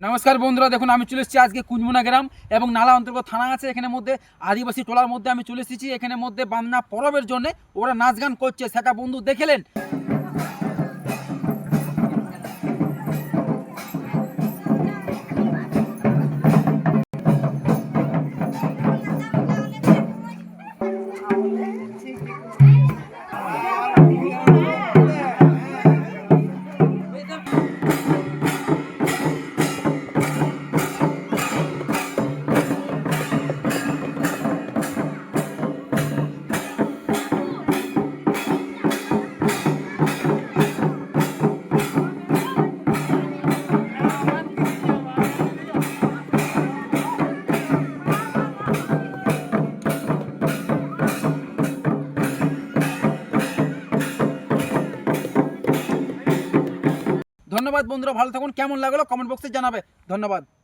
নমস্কার বন্ধুরা, দেখুন আমি চলে এসেছি আজকে কুঞ্জমুনা গ্রাম এবং নালা অন্তর্গত থানা আছে। এখানে মধ্যে আদিবাসী টোলার মধ্যে আমি চলে এসেছি। এখানে মধ্যে বান্না পরবের জন্য ওরা নাচ গান করছে, সেটা বন্ধু দেখলেন। ধন্যবাদ বন্ধুরা, ভালো থাকুন। কেমন লাগলো কমেন্ট বক্সে জানাবে। ধন্যবাদ।